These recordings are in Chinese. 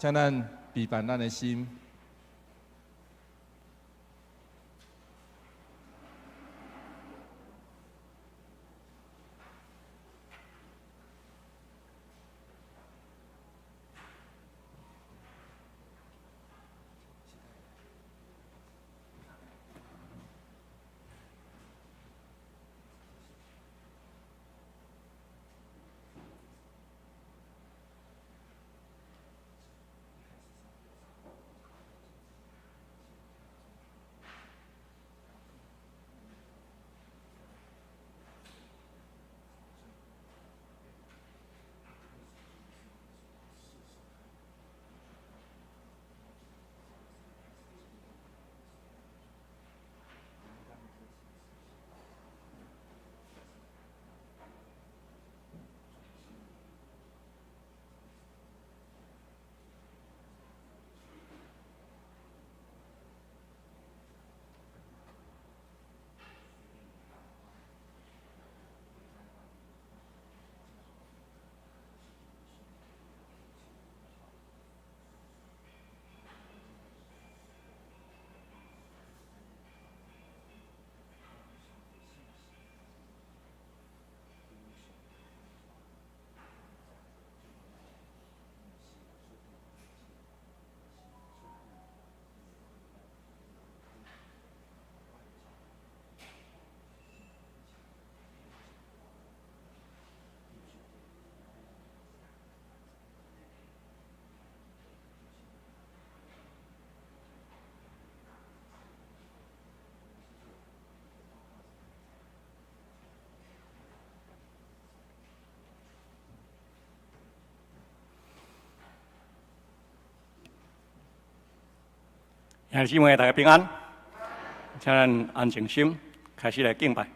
请咱备办咱的心。兄弟姊妹，大家平安，请咱安静心，开始来敬拜。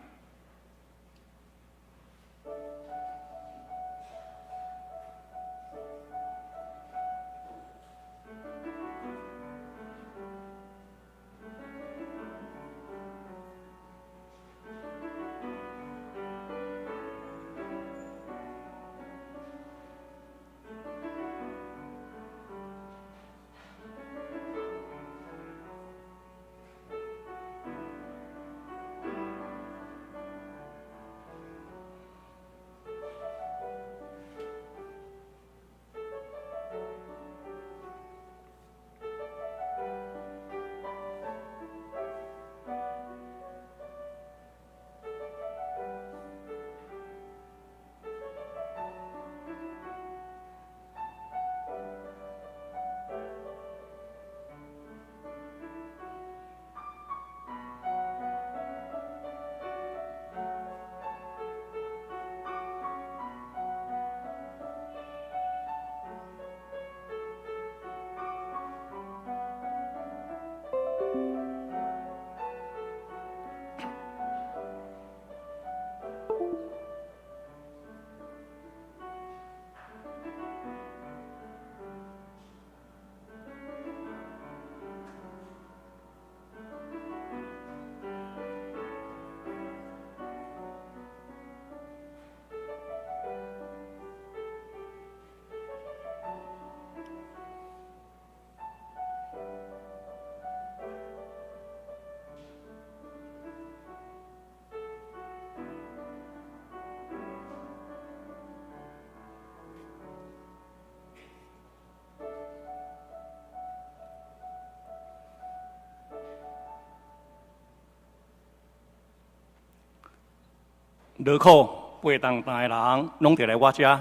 劳苦背重担的人，拢得来我遮，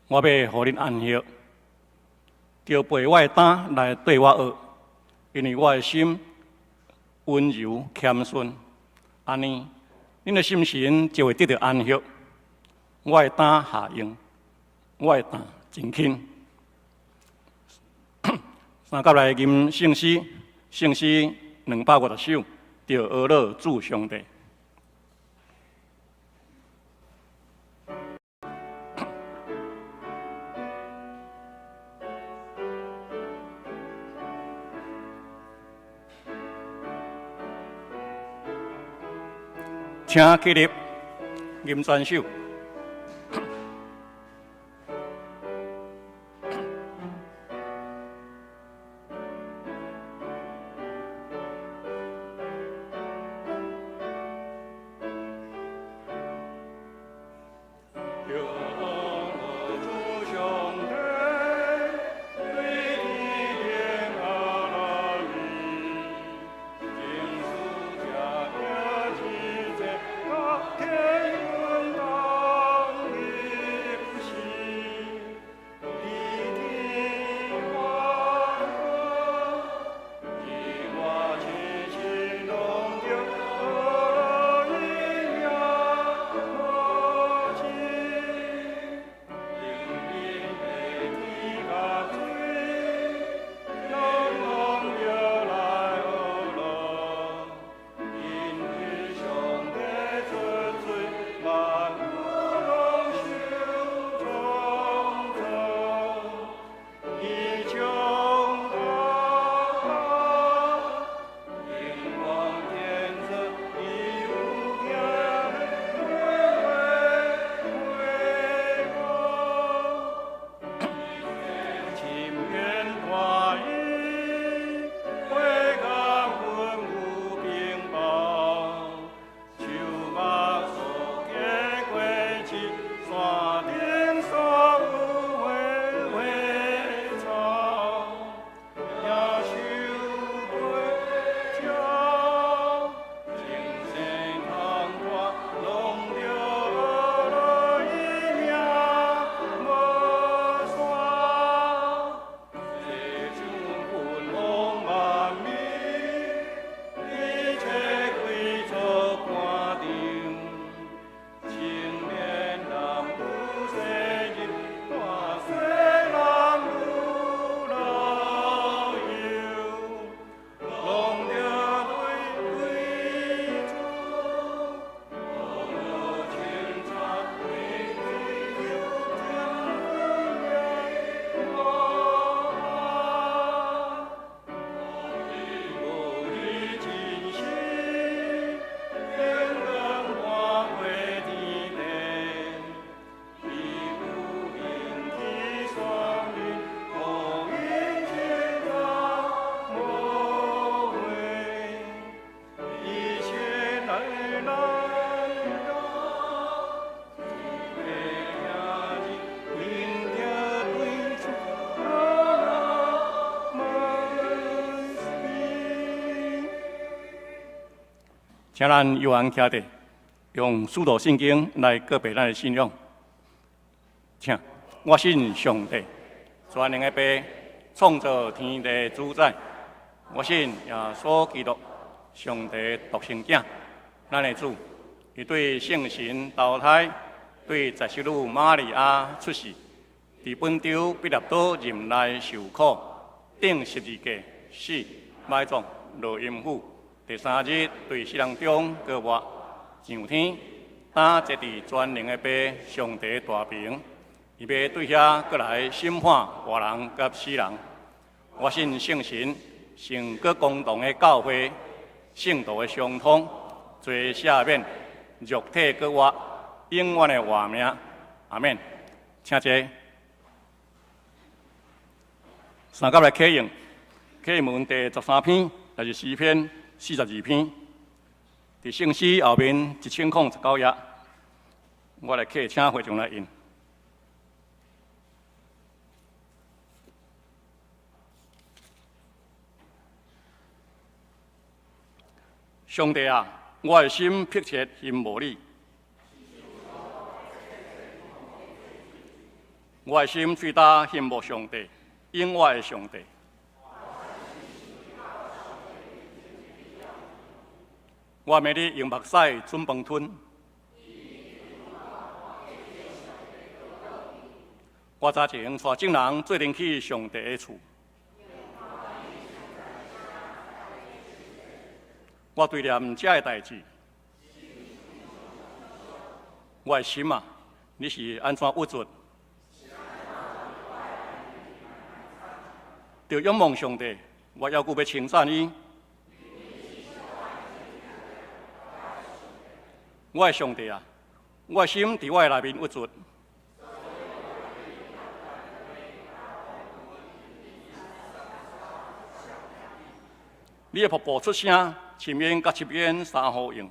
我要互恁安息，就背我的担来对我学，因为我的心温柔谦顺，安尼，恁的心神就会得到安息。我的担下用，我的担真轻。三甲来吟圣诗，圣诗250首，着阿乐主上帝。请起立，吟全首。请咱犹安徛地，用使徒圣经来告白咱的信仰。请，我信上帝，全能的爸，创造天地主宰。我信耶稣基督，上帝独生子，咱的主。伊对圣神投胎，对十世女玛利亚出世，伫本州彼拉多任内受苦，顶十字架死，埋葬落阴府。第三日对死人中搁活，上天，打坐伫全能的爸上帝大屏，伊要对遐搁来审判活人甲死人。我信圣神，圣各公堂的教会，圣道的相通，罪赦免，肉体搁活，永远的活命。阿免，请坐。三甲来启用，启门第13篇，就是诗篇42篇。伫圣诗后面1019页，我来启，请会众来印。上帝啊，我的心迫切羡慕你，我的心最大羡慕上帝，永远的上帝。我每日用目屎准饭吞，我早前带众人做阵去上帝的厝。我对念这个代志，我的心啊，你是安怎握住？着仰望上帝，我要顾要称赞你。我的上帝啊，我的心伫我的内面握住。你的瀑布出声。深渊甲深渊三呼应，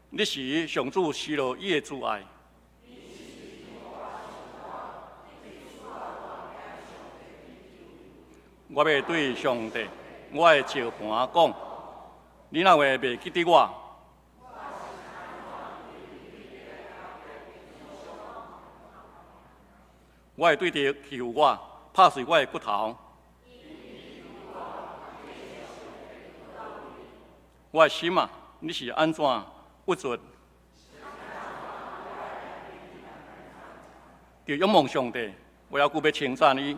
你是上主施落伊的慈爱。我要对上帝，我的石盘讲，你若话袂记得我，我会对着欺负我，拍碎我的骨头。我的心啊，你是安怎握住？就仰望上帝，我要顾要称赞你。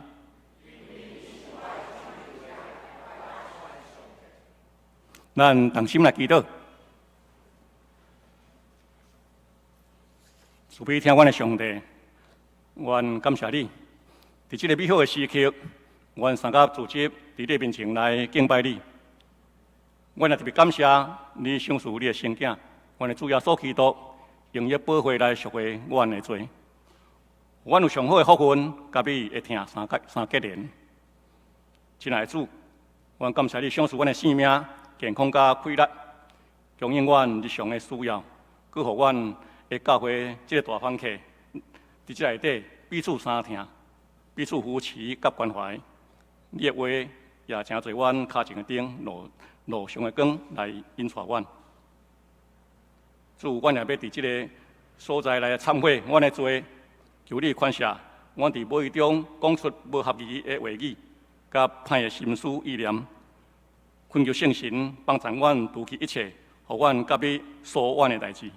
咱同心来祈祷，慈悲听阮的上帝，阮感谢你，伫这个美好的时刻，阮三甲组织伫你面前来敬拜你。阮也特别感谢你赏赐你的圣子，阮的主耶稣基督用伊宝血来赎回阮的罪。阮有上好的福分，甲你会听三结连。亲爱的主，阮感谢你赏赐阮的性命、健康甲快乐，供应阮日常的需要，佮互阮的教会这个大访客，伫这内底彼此相听，彼此扶持甲关怀。你的话也诚侪阮脚前的灯路上的光来引带阮。主，阮也要伫这个所在来忏悔阮的罪，求你宽赦阮伫无意中讲出无合宜的话语，甲歹的心思意念。恳求圣神帮助阮除去一切，互阮甲你所愿的代志，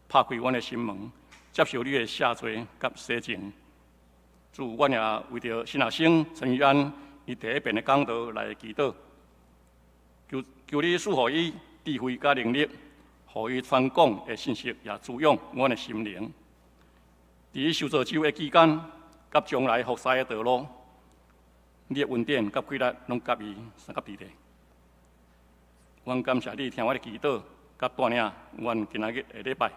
拍开阮的心门，接受你的赦罪甲洗净。主，阮也为着新学生陈玉安伊第一遍的讲道来祈祷。求你赐予伊智慧甲能力，互伊传讲的信息也滋养阮的心灵。伫伊受造就的期间，甲将来服侍的道路，你的恩典甲规律拢甲伊三甲伫咧。阮感谢你听我的祈祷，甲带领阮今仔日的礼拜，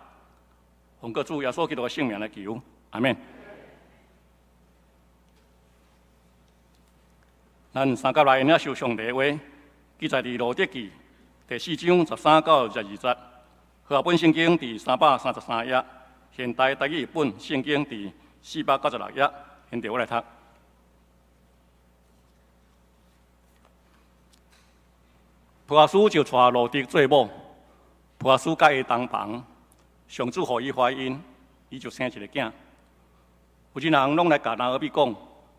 奉靠主耶稣基督的圣名来求，阿免。咱三甲来领受上帝的话。记载伫《路德记》第4章13到12节，和合本圣经第333页，现代台语本圣经第496页。现在我来读。普阿斯就带罗迪做某，普阿斯甲伊同房，上主互伊怀孕，伊就生一个囝。有钱人拢来甲拿俄米讲，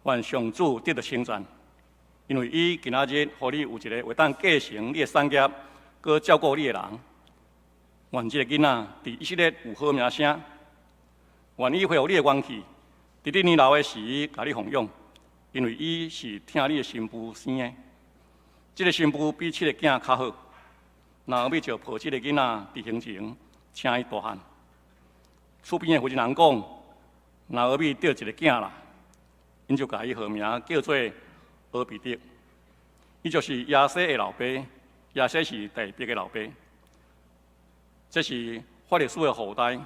愿上主得到称赞，因为伊今仔日互你有一个会当继承你的产业，搁照顾你的人。愿这个囡仔伫以色列有好名声，愿意恢复你的元气，伫你年老的时甲你奉养，因为伊是听你的新妇生的。这个新妇比这个囝较好，那后尾就抱这个囡仔伫行前，请伊大汉。厝边的负责人讲，那后尾得一个囝啦，因就甲伊号名叫做俄比德，伊就是亚西的老爸，亚西是大伯的老爸。这是法律书的后代，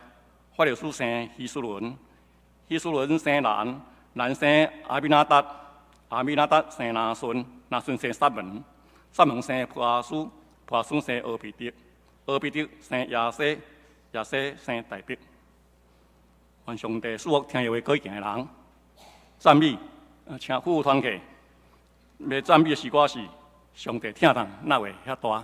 法律书生希斯伦，希斯伦生兰，兰生阿米纳达，阿米纳达生拿顺，拿顺生撒门，撒门生普阿斯，普阿斯生俄比德，俄比德生亚西，亚西生大伯。愿上帝赐福听话可以行的人，赞美，请服务团契。要赞美的诗歌是上帝听动，哪会遐大？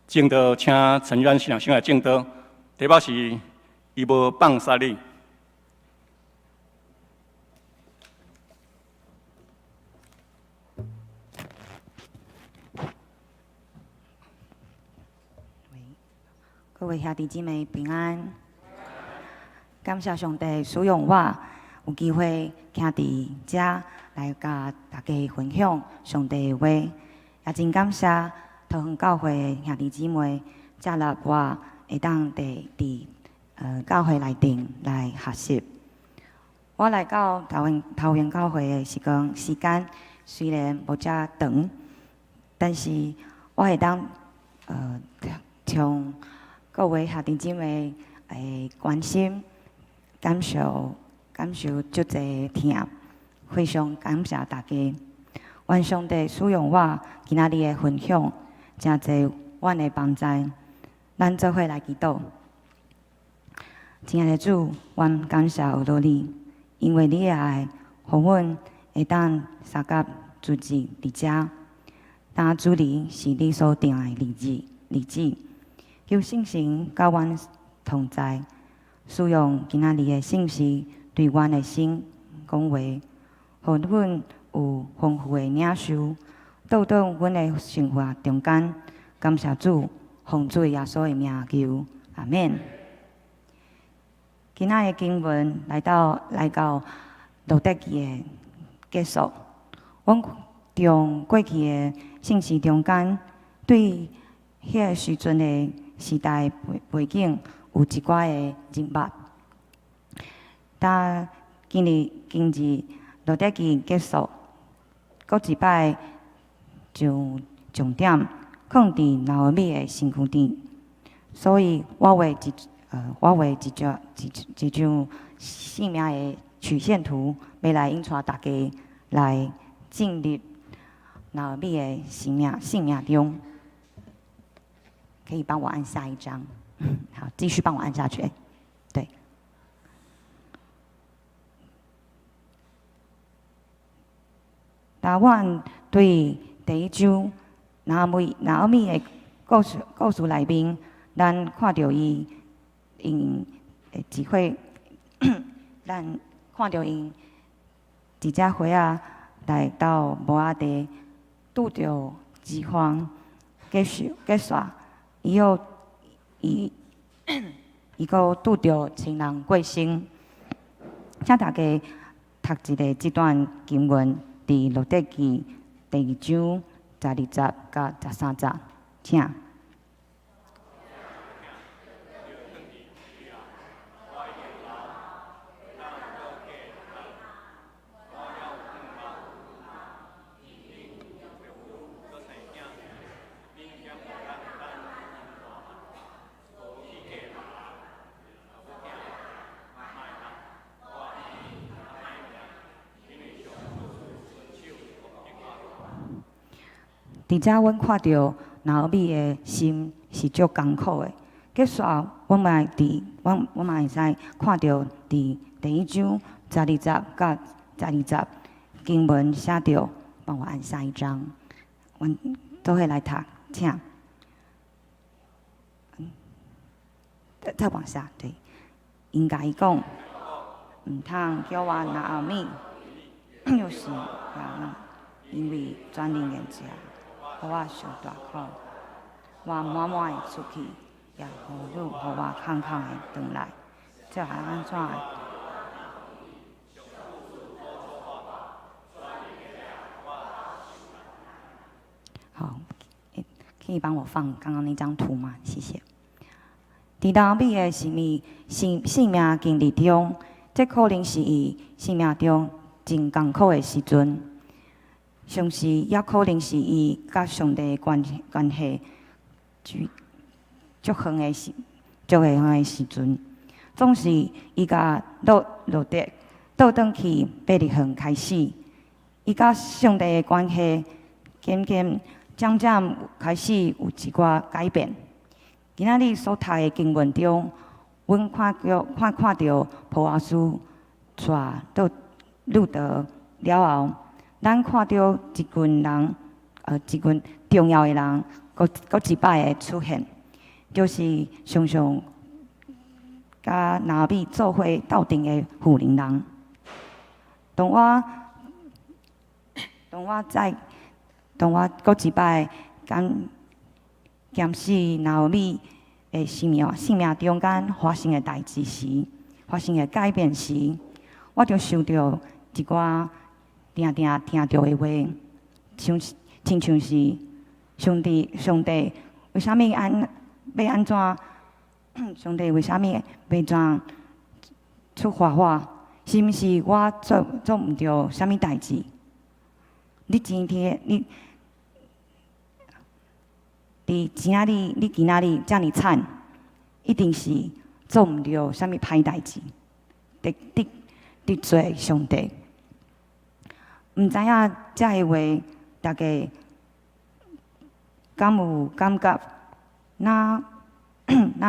正道，请陈元先生来正道。题目是伊无放杀你。各位兄弟姊妹平安，感谢上帝使用我，有机会徛伫遮来甲大家分享上帝的话。也真感谢桃园教会的兄弟姊妹接纳我，会当伫教会内底来学习。我来到桃园教会的时间虽然无遮长，但是我会当从各位兄弟姊妹的关心、感受足侪疼，非常感谢大家。愿上帝使用我今仔日的分享，真侪阮的帮助。咱做伙来祈祷。亲爱的主，阮感谢有多你，因为你的爱，互阮会当相甲主持伫遮。当主日是你所定的日子，求圣神甲阮同在，使用今仔日的信息对阮的心讲话，互阮有丰富的领受，倒转阮的生活中间。感谢主，奉主耶稣的名求，阿免。今仔的经文来到路德记的结束，阮从过去的信息中间，对迄个时阵的时代背景有一寡的认捌。但今日路德记结束，搁一摆就重点放伫拿俄米的身躯顶，所以我画一张性命的曲线图，要来引带大家来进入拿俄米的性命中。可以帮我按下一张，好，继续帮我按下去。对。那阮对第一章拿俄米的故事内面，咱看到伊因智慧，咱看到因伫只花仔来到摩阿地，拄着饥荒结束，伊搁拄着亲人过身。请大家读这段经文，伫路德记第2章12节甲13节，请。伫遮，阮看到拿俄米的心是足艰苦的。结束，我嘛会使看到伫第1章12节甲12节经文写着，帮我按下一张。阮做伙来读，请。再往下，对。因甲伊讲，毋通叫我拿俄米，又是因为转灵的遮。互我上大苦，我满满的出去，也互你互我空空的转来，这还安怎？好，可以帮我放刚刚那张图吗？谢谢。伫拿俄米的性命经历中，这可能是伊生命中真艰苦的时阵。上时也可能是伊甲上帝的关系足远的时阵，总是伊甲路德倒转去伯利恒开始，伊甲上帝的关系渐渐开始有一寡改变。今仔日所读的经文中，阮看到波阿斯带到路德了后。咱看到一群重要的人，搁一摆的出现，就是常常甲拿俄米做伙斗阵的妇人人。当我搁一摆检视拿俄米的生命中间发生的代志时，发生的改变时，我就想到一寡。定听到的话，亲像是上帝为虾米要安怎？上帝为虾米要怎出发我？是毋是我做毋着虾米代志？你今天你今仔日遮尔惨，一定是做毋着虾米歹代志，得罪上帝。毋知影遮个话，大家敢有感觉？若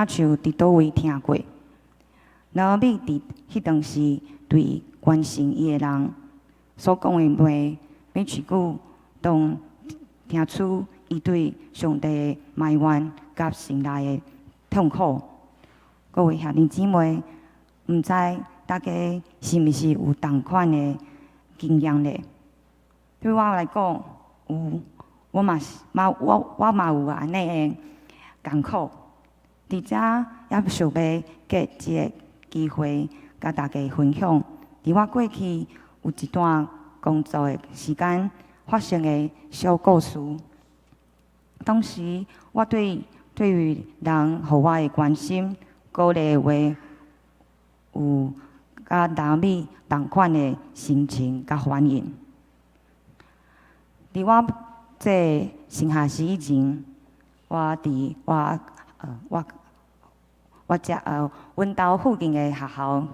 像伫倒位听过？然后你伫迄当时对关心伊的人所讲的话，每一句都听出伊对上帝的埋怨甲心内的痛苦。各位兄弟姊妹，毋知大家是毋是有同款的经验呢？对我来讲，有，我嘛有安尼的艰苦。伫遮也想要给一个机会，甲大家分享。伫我过去有一段工作的时间发生的小故事。当时我对于人互我的关心、鼓励的话，有甲达米同款的心情甲反应。伫我这升下时以前，我阮兜附近的学校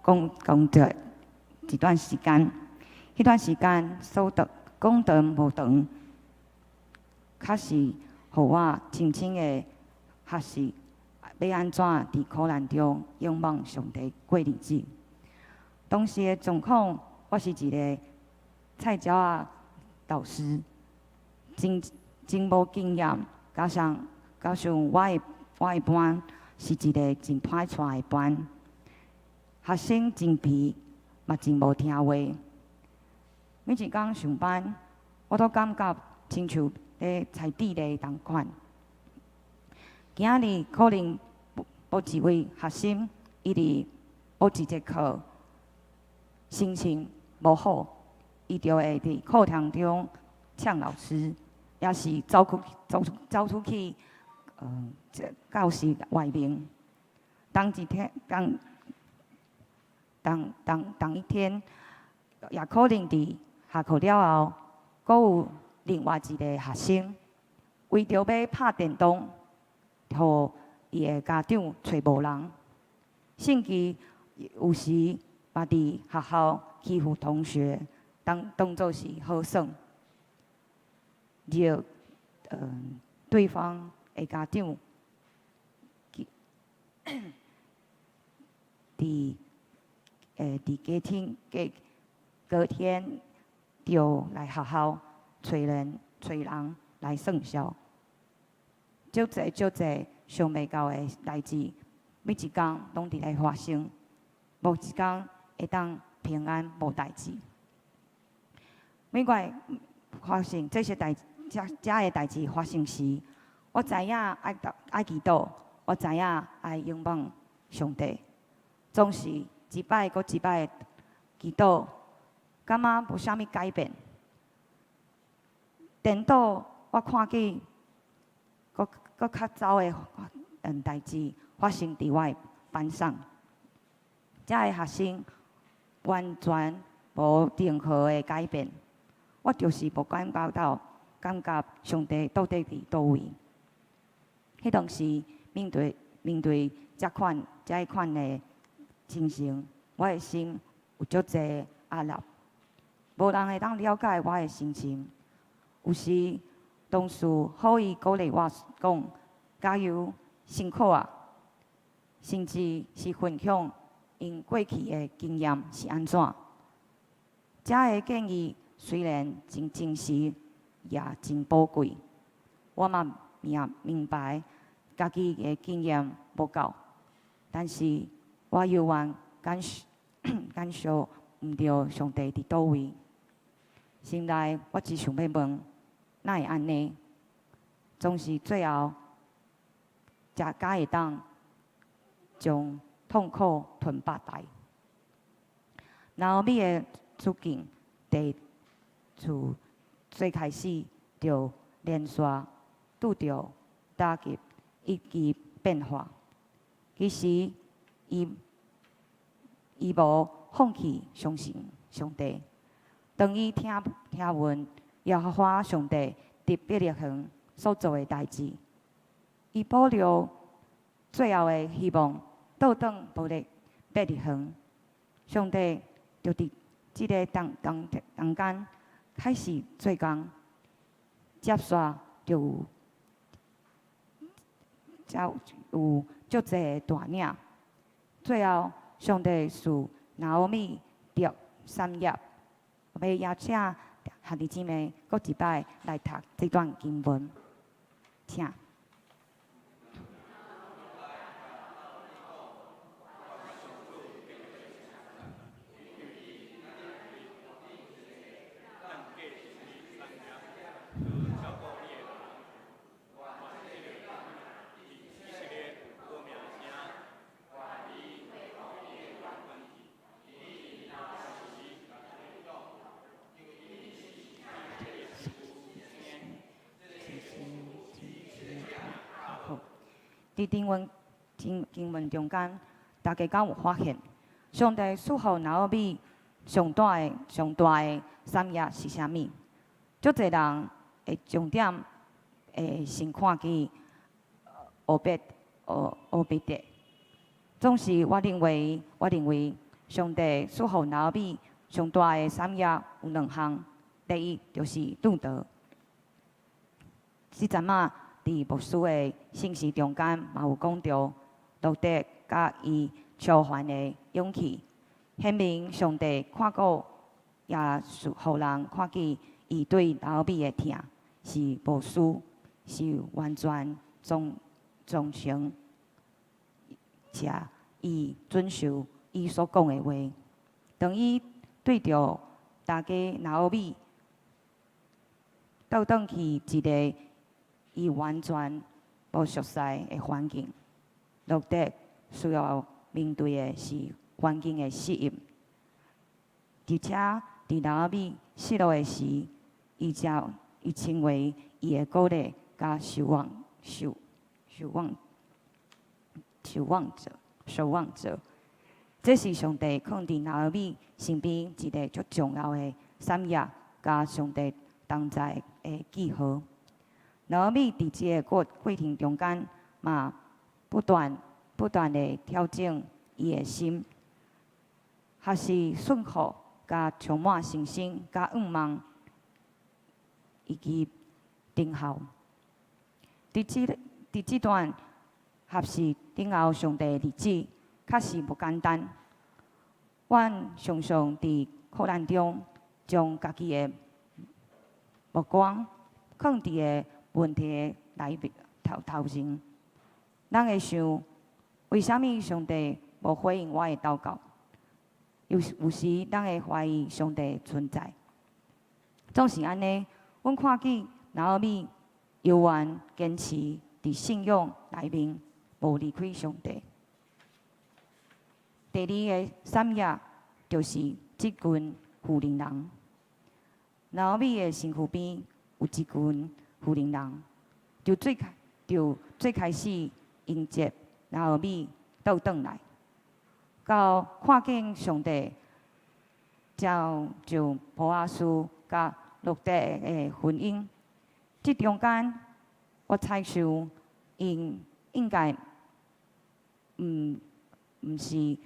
工作一段时间，迄段时间讲长无长，确实互我深深的学习要安怎伫苦难中仰望上帝过日子。当时的状况，我是一个菜鸟仔导师，真无经验，加上我的班是一个真歹带的班，学生真皮，嘛真无听话。每一工上班，我都感觉亲像咧踩地雷同款。今仔日可能无一位学生，伊伫无一节课心情无好，伊就会伫课堂中呛老师，也是走出去，教室外面。当一天，也可能伫下课了后，阁有另外一个学生，为着要拍电动，互伊的家长找无人，甚至有时嘛伫学校欺负同学，当作是好耍，就对方的家长伫隔天就来学校找人来算账。足侪想袂到的代志，每一工拢伫咧发生，无一工会当平安无代志。每摆发生这些遮的代志发生时，我知影爱祈祷，我知影爱仰望上帝，总是一摆搁一摆祈祷，感觉无啥物改变。颠倒我看见搁较早的代志发生伫我的班上，遮的学生完全无任何的改变，我就是无感觉上帝到底伫倒位。迄当时面对遮一款的情形，我的心有足侪压力，无人会当了解我的心情。有时同事好意鼓励我讲加油，辛苦啊，甚至是分享因过去的经验是安怎。遮个建议虽然真真实，也真宝贵，我嘛也明白家己的经验无够，但是我犹原感受毋着上帝伫倒位。心内我只想要问，哪会安尼？总是最后，才会当将痛苦吞巴袋。然后你的处境，伫厝最开始就连续拄着打击以及变化，其实伊无放弃相信上帝。当伊听闻耶和华上帝特别力行所做的代志，伊保留最后的希望，倒转无力别力行。上帝就伫即个中间开始做工，接续就有足侪大领。最后，上帝使拿俄米得产业。要邀请兄弟姊妹各一摆来读这段经文，请。伫经文中间，大家敢有发现，上帝赐予拿俄米上大的产业是啥物？足侪人会重点会先看见俄别德，总是我认为上帝赐予拿俄米上大的产业有2项，第一就是拄道。即阵仔伫牧师的信息中间，嘛有讲到路德甲伊超凡的勇气，显明上帝看顾，也是互人看见伊对拿俄米的疼是无私，是完全忠诚，且伊遵守伊所讲的话。当伊对着大家拿俄米倒转去一个伊完全无熟悉的环境，路德需要面对的是环境的适应，而且伫拿俄米失落的时，伊称为伊的鼓励甲守望者，这是上帝放伫拿俄米身边一个足重要的产业，甲上帝同在的记号。拿俄米伫即个过程中间，嘛不断地调整伊的心，还是顺服，甲充满信心，甲仰望，以及等候。伫即段学习等候上帝的日子，确实无简单。阮常常伫苦难中，将家己的目光放伫个问题内面头前，咱会想，为虾米上帝无回应我的祷告？有时咱会怀疑上帝的存在。总是安尼，阮看见拿俄米犹原坚持伫信仰内面，无离开上帝。第二个产业就是即群富人人。拿俄米的身躯边有一群富人人，就最开始迎接拿俄米倒转来，到看见上帝照波阿斯甲路德的婚姻，即中间我猜想应该毋是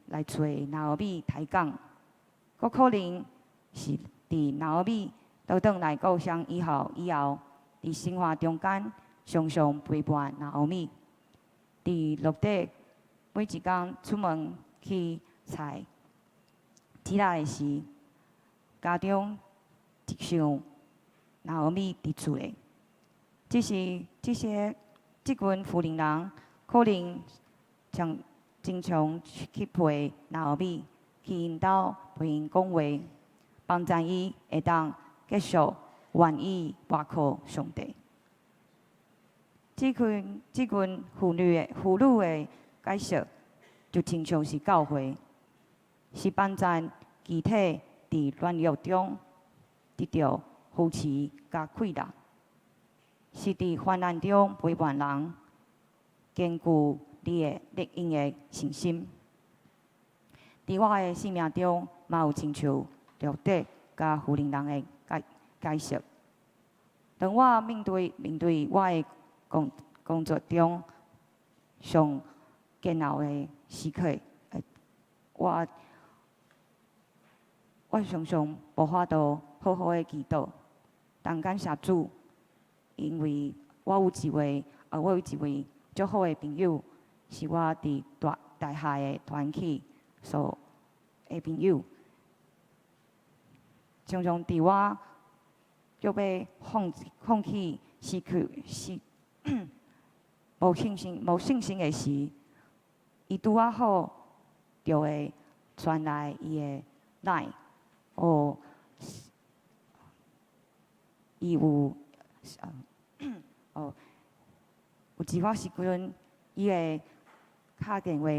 来找拿俄米抬杠，佫可能是伫拿俄米倒转来故乡以后，伫生活中间常常陪伴拿俄米。伫路德每一天出门去采田仔的时，家中一想拿俄米伫厝诶，即群富人人可能经常去陪拿俄米，去因兜陪因讲话，帮助伊会当继续愿意倚靠上帝。即群妇女的介绍，就亲像是教会，是帮助肢体伫软弱中得到扶持甲快乐，是伫患难中陪伴人，坚固你的力应的信心。伫我的生命中，嘛有亲像陆德甲富人人的解释。当我面对我的工作中上煎熬的时刻，我常常无法度好好的祈祷，但感谢主，因为我有一位足好的朋友，是我伫大海的团契所的朋友，常常伫我要放弃、无信心的时，伊拄啊好就会传来伊的 line， 伊有有一发时阵，伊会打电话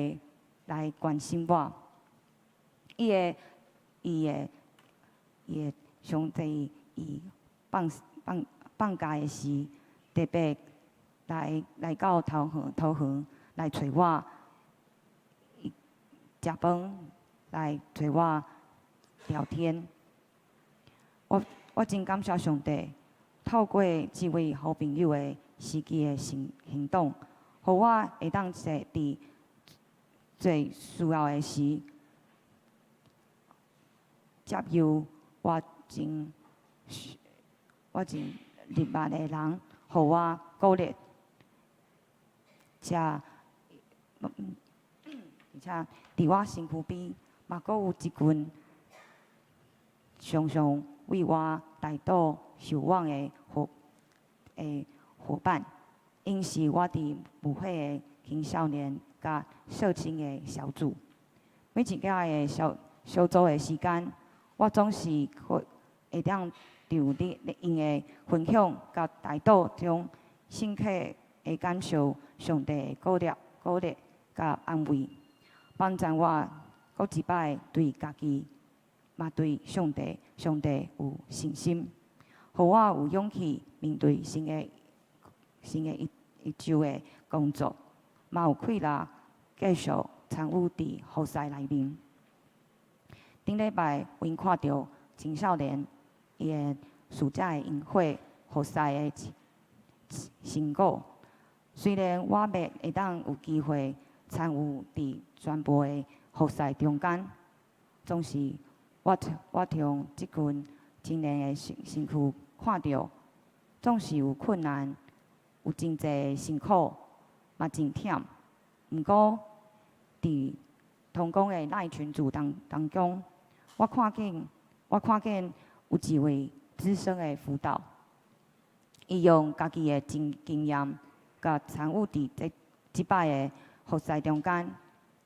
来关心我，伊会上帝伊放假的时，特别来到头园来找我，食饭来找我聊天。我真感谢上帝，透过这位好朋友的实际的行动，互我会当坐伫最需要的时，接受我真热爱的人，互我鼓励，而且伫我身躯边，嘛阁有一群常常为我带导守望的伙伴，因是我伫舞会的青少年甲社青的小组。每一届的小组的时间，我总是会当伫因的分享甲带导中，深刻的感受上帝的鼓励甲安慰，帮助我搁一摆对家己，嘛对上帝有信心，互我有勇气面对新的一周的工作，嘛有气力继续参与伫活塞内面。顶礼拜阮看到青少年伊的暑假的营会活塞的成果，虽然我袂会当有机会参与伫全部的活塞中间，总是我从即群真年的身躯看到，总是有困难，有真侪辛苦，嘛真忝。毋过伫同工的赖群组当中，我看见有一位资深的辅导，伊用家己的经验，甲参与伫即摆的活塞中间，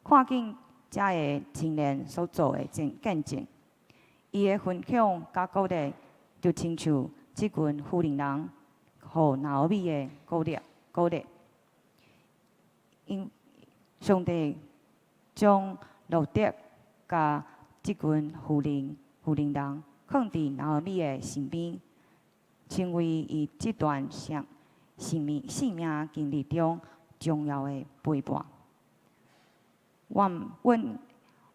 看见遮个青年所做的见证，伊的分享甲鼓励，就亲像即群富人人，互拿米的鼓励。因上帝将路德甲即群富人放伫拿米的身边，成为伊即段生命经历中重要的陪伴。阮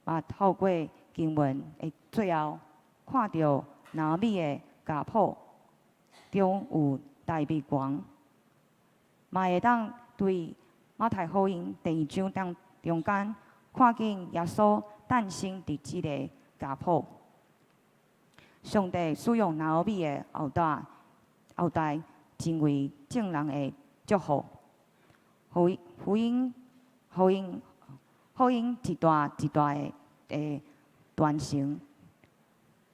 嘛透过经文的最后，看到拿米的家谱中有大秘光，嘛会当对马太福音第2章中间看见耶稣诞生伫即个家谱。上帝使用拿米的后代成为众人的祝福，福音一段一段的传承，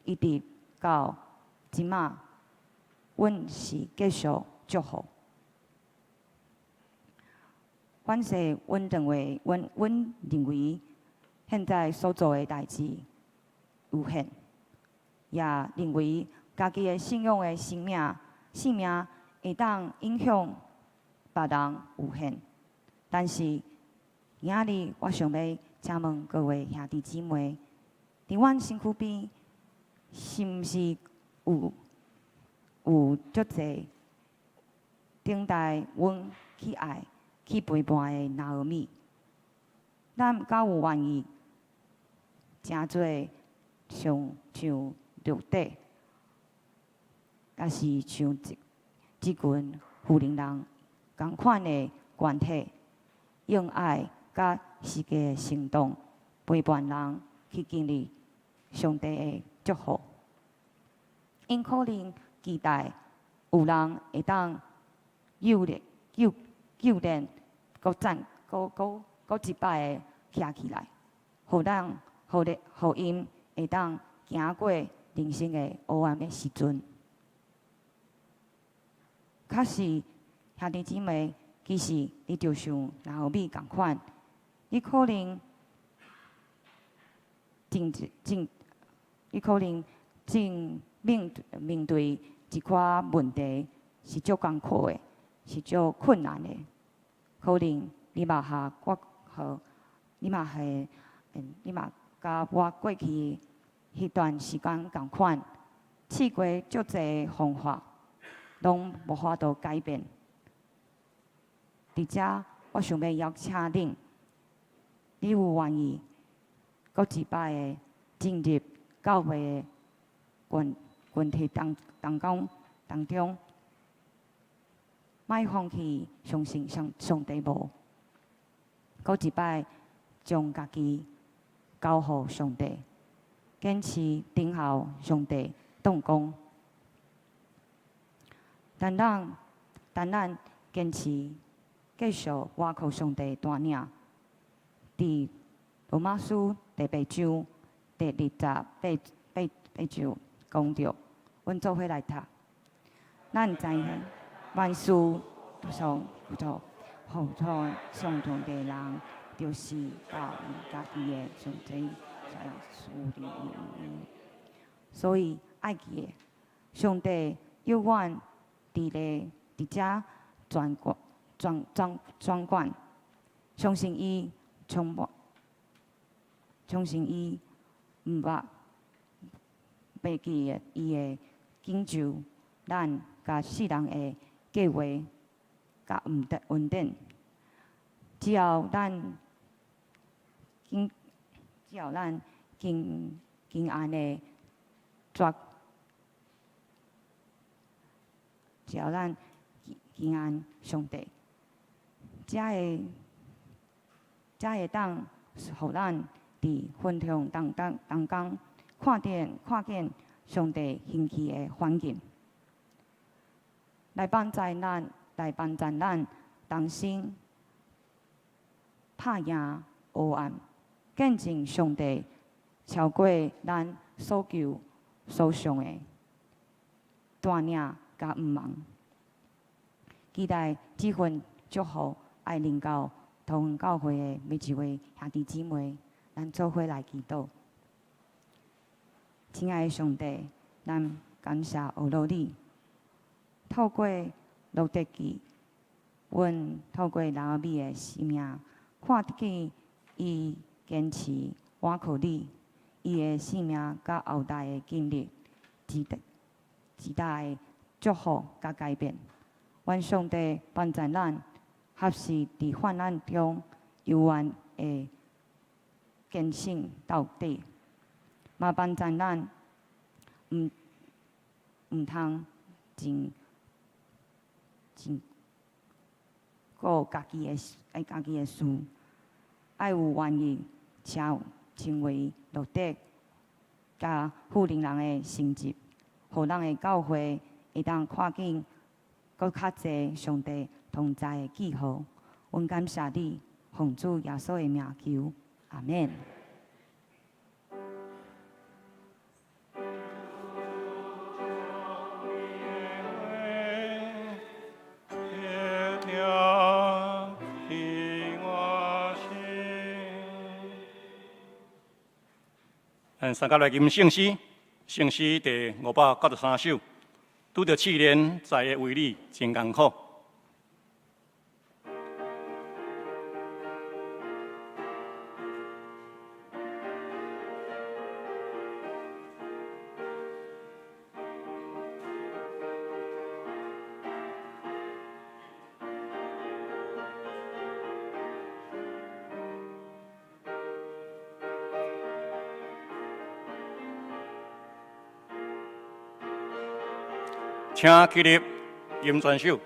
一直到即马，阮是继续祝福。反正阮认为现在所做的代志有限，也认为家己的信仰的生命会当影响别人有限。但是今仔日我想要请问各位兄弟姊妹，伫阮身躯边，是毋是有足侪等待阮去爱、去陪伴的拿俄米。咱敢有愿意诚侪像陆地，也是像即群富人人共款的团体，用爱甲实际的行动陪伴人去经历上帝的祝福。因可能期待有人会当救咱，搁一摆的徛起来，互因会当行过人生的黑暗的时阵。确实，兄弟姊妹，其实你就像拿俄米共款，你可能面对一寡问题是足艰苦的，是足困难的。可能你嘛甲我过去迄段时间共款，试过足侪方法，拢无法度改变。伫遮，我想要邀请恁，你有愿意搁一摆的进入教会的群体当中，莫放弃相信上帝无，搁一摆将家己交互上帝，坚持等候上帝动工。但咱坚持继续倚靠上帝带领。伫罗马书第8章第28章讲着，阮做伙来读。咱知影万事上互上帝的人，就是靠家己的上帝在处理。所以爱记的，上帝要阮伫遮专管，相信伊毋袂记伊的拯救咱甲世人的计划，甲稳定。只要咱平安的只要咱平安上帝，才会当互咱伫混沌当中看见上帝兴起的环境，来帮助咱同心拍赢黑暗，见证上帝超过咱所求所想的带领甲毋茫。期待这份祝福爱临到同恩教会的每一位兄弟姊妹，咱做伙来祈祷。亲爱的上帝，咱感谢学罗你，透过路德记，阮透过拿俄米的生命，看见伊坚持倚靠你，伊的生命甲后代的经历，极大的祝福甲改变。愿上帝帮助咱，合适伫患难中犹原会坚信到底，嘛帮助咱毋通真顾家己的事，爱有愿意成为路德甲富人的成绩，互咱的教会会当看见搁较侪上帝同在的记号。阮感谢你，奉主耶稣的名求，阿免。三甲来吟圣诗，圣诗第593首，拄着试炼，在的为你真艰苦。请起立，吟全首。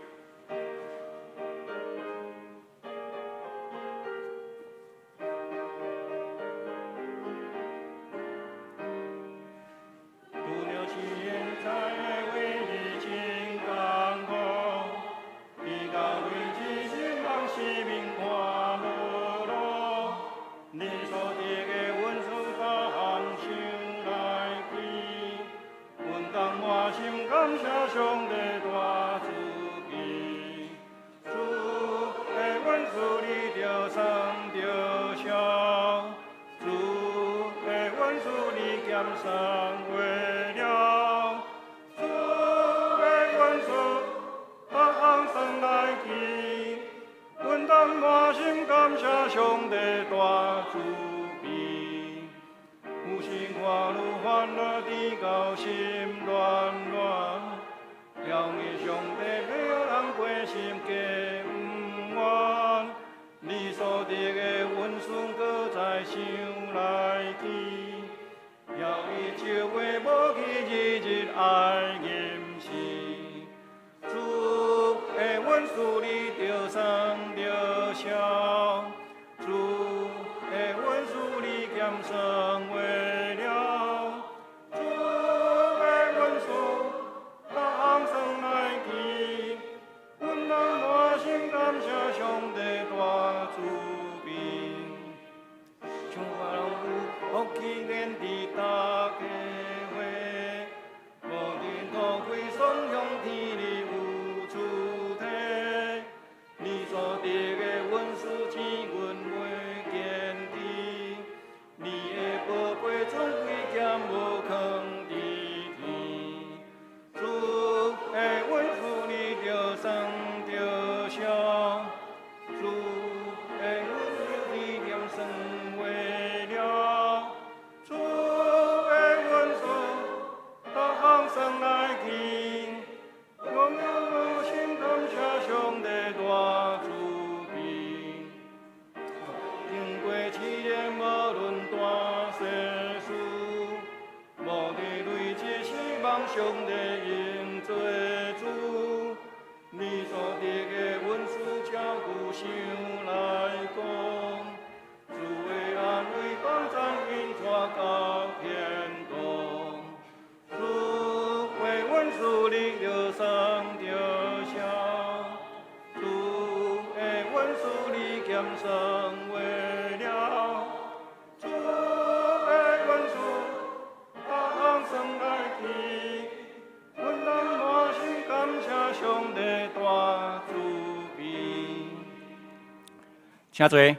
请坐。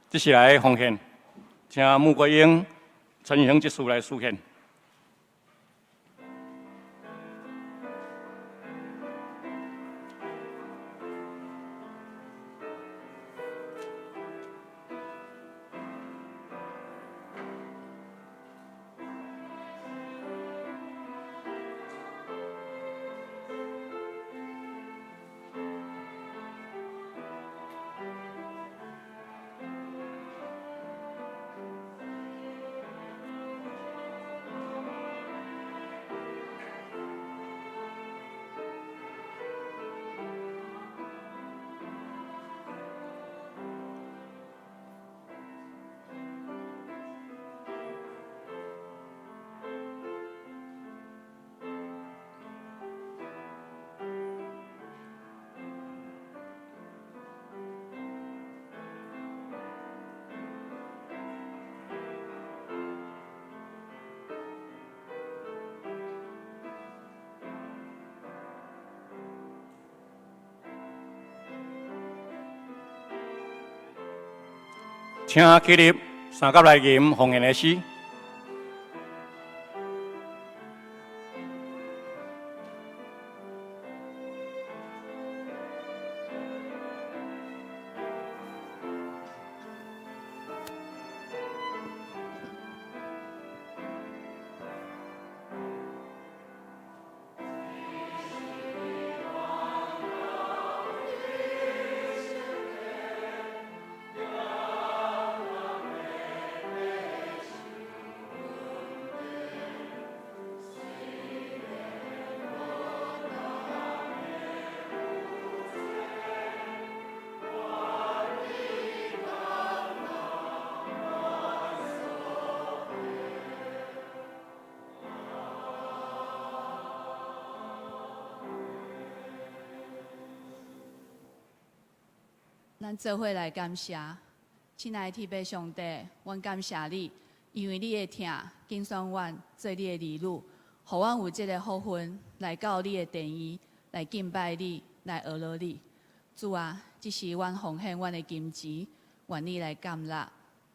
这是来奉献，请穆国英、陈雄执事来书献。请起立，三甲来吟奉献的诗。咱做伙来感谢，亲爱的天父上帝，阮感谢你，因为你的疼，拣选阮做你的儿女，互阮有这个福分来到你的殿院，来敬拜你，来学乐你。主啊，这是阮奉献阮的金钱，愿你来感纳。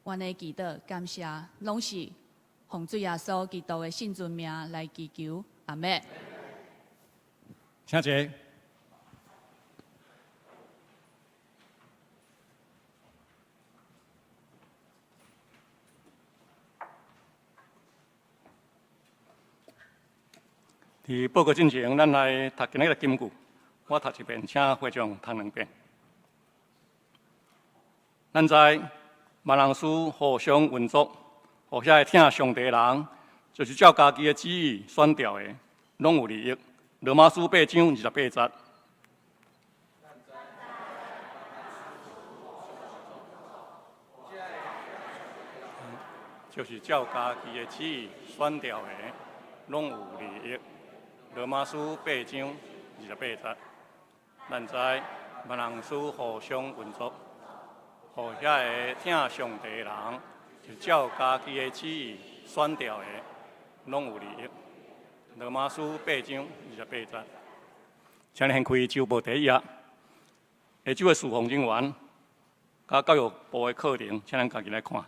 阮的祈祷感谢，拢是奉主耶稣基督的圣尊名来祈求，阿门。请坐。伫报告进前，咱来读今日的金句。我读一遍，请会长读两遍。咱在万人师互相运作，互遐听上帝的人，就是照家己的旨意选调的，拢有利益。罗马书8章28节。就是照家己的旨意选调的，拢有利益。罗马书8章28节。咱在万人师互相运作，互遐个听上帝的人，就照家己的旨意选调的，拢有利益。罗马书8章28节。请你先开周报第一页，下周的事奉人员，甲教育部的课程，请咱家己来看。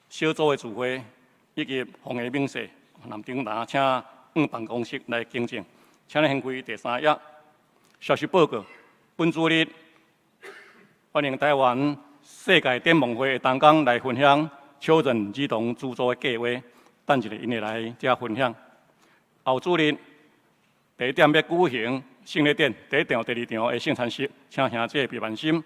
小组的聚会以及红的名册，南顶拿请办公室来更正。请你先开第3页。消息报告：本主日欢迎台湾世界展望会的同工来分享超人儿童资助的计划，等一下因会来遮分享。后主日第1点要举行圣礼典，第1场、第2场的圣餐式，请兄弟别万心。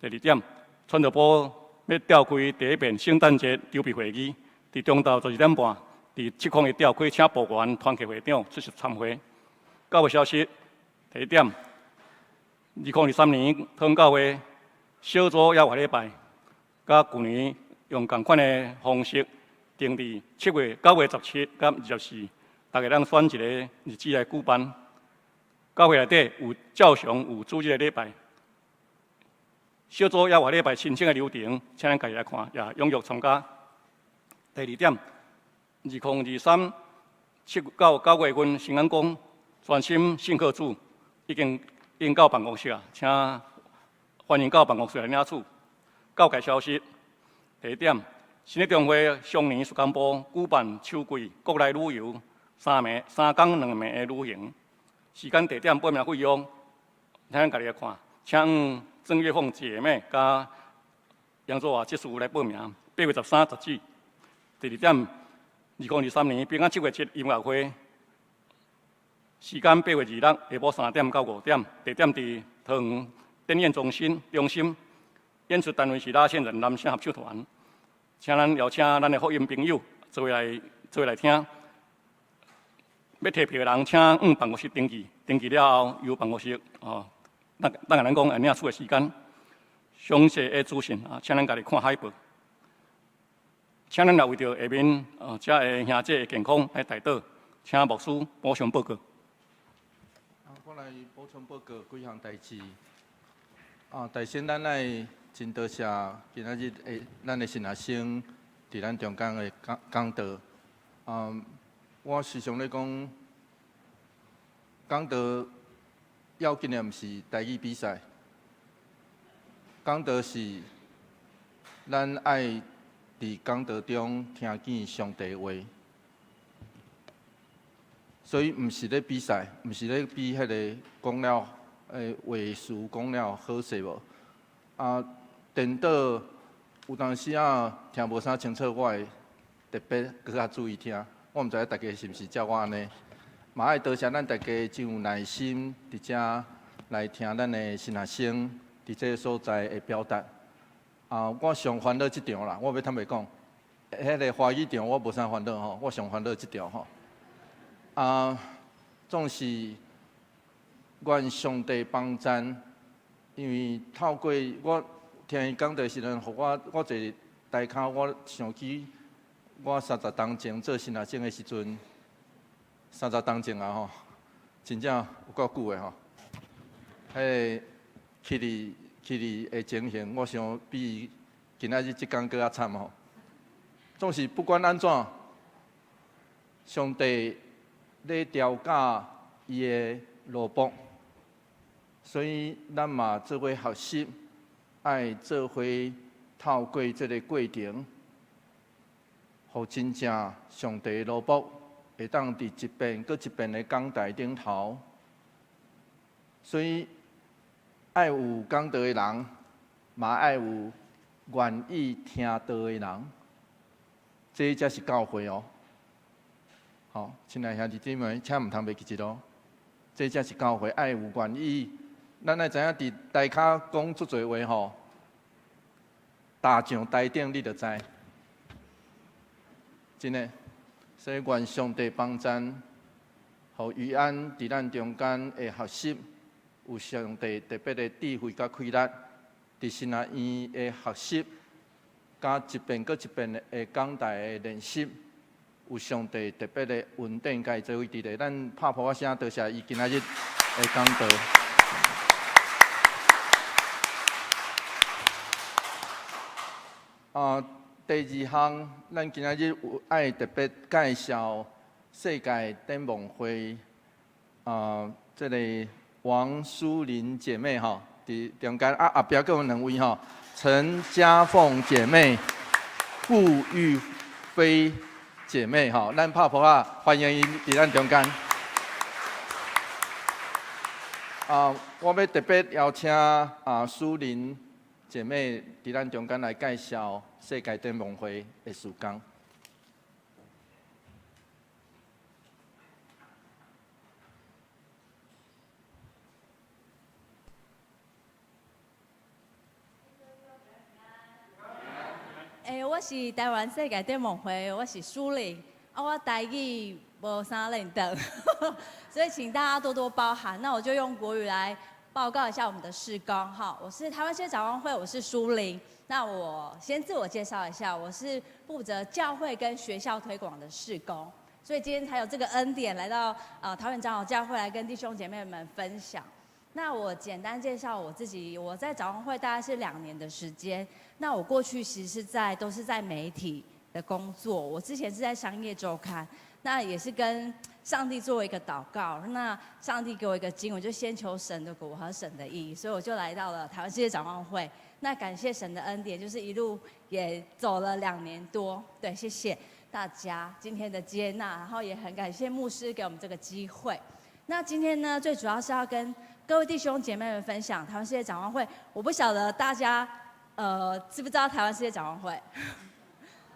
第2点，传道部要召开第1遍圣诞节筹备会议，伫中昼12点半，伫7空的召开，请部员团契会长出席参会。教会消息。第1点，2023年汤教会小组邀活礼拜，甲去年用同款的方式，定伫7月、9月17甲24，大家咱选一个日子来举办。教会内底有照常有主日的礼拜，小组邀活礼拜申请的流程，请咱家己来看，也踊跃参加。第2点，2023 7到9月份新安宫专心信靠主。已经到办公室啊，请欢迎到办公室来领取。教界消息：第1点，新的中会上年属工部举办秋季国内旅游3天2暝的旅行，时间地点报名费用，请咱家己来看。请郑月凤姐妹加杨作华技术来报名。8月13、14。第2点，2023年平安7月7音乐会。时间8月26，下晡3点到5点，地点伫桃园展演中心。演出单位是拉线人男声合唱团，请咱邀请咱的福音朋友做来听。要摕票的人，请办公室登记，登记了后由办公室等下咱讲领取的时间。详细的资讯请咱家己看海报。请咱也为着下面遮的兄弟的健康来代祷，请牧师补充报告。我来补充报告几项代志。大先咱来真多谢今仔日咱的神学生伫咱中间的讲道。我时常咧讲，讲道要紧的毋是台语比赛，讲道是咱爱伫讲道中听见上帝的话。所以毋是咧比赛，毋是咧比迄个讲了话术讲了好势无。电脑有当时听无啥清楚，我会特别搁较注意听。我毋知影大家是毋是照我安尼。嘛爱多谢咱大家真有耐心伫遮来听咱的神学生伫这个所在的表达。我上烦恼即场啦，我要坦白讲，迄个华语场我无啥烦恼吼，我上烦恼即条吼。总是愿上帝帮咱，因为透过我听伊讲的时阵，互我坐台骹，我想起我30年前做神学生的时阵，30年前吼，真正有够久的吼。迄去伫去年的情形，我想比今仔日即天更较惨吼。总是不管安怎，上帝咧调教伊的罗卜，所以咱嘛做伙学习，爱做伙透过这个过程，互真正上帝的罗卜会当伫一遍搁一遍的讲台顶头。所以爱有讲道的人，嘛爱有愿意听道的人，这才是教会哦。好，亲爱兄弟姊妹，请唔通袂记住咯。这才是教会，爱有愿意。咱爱知影伫台骹讲足侪话吼，踏上台顶你就知。真诶，所以愿上帝帮咱，互余安伫咱中间的学习，有上帝特别的智慧甲开力，伫神学院的学习，甲一遍搁一遍的讲台的练习。有上帝特别的稳定，甲伊做位置的，咱拍破声，多谢伊今仔日的讲道。第二项，咱今仔日有爱特别介绍世界展望会，这个王淑玲姐妹吼，伫中间后壁阁有两位吼，陈嘉凤姐妹、傅玉飞姐妹吼，咱拍婆啊，欢迎伊伫咱中间。我要特别邀请淑玲姐妹伫咱中间来介绍世界展望会的事工。我是台湾世界展望会，我是淑玲，我台语无啥认得，所以请大家多多包涵。那我就用国语来报告一下我们的事工哈。我是台湾世界展望会，我是淑玲。那我先自我介绍一下，我是负责教会跟学校推广的事工，所以今天才有这个恩典来到桃园长老教会来跟弟兄姐妹们分享。那我简单介绍我自己，我在展望会大概是2年的时间。那我过去其实都是在媒体的工作，我之前是在商业周刊，那也是跟上帝做一个祷告，那上帝给我一个经文，就先求神的国和神的义，所以我就来到了台湾世界展望会。那感谢神的恩典，就是一路也走了2年多，对，谢谢大家今天的接纳，然后也很感谢牧师给我们这个机会。那今天呢，最主要是要跟各位弟兄姐妹们分享台湾世界展望会。我不晓得大家知不知道台湾世界展望会？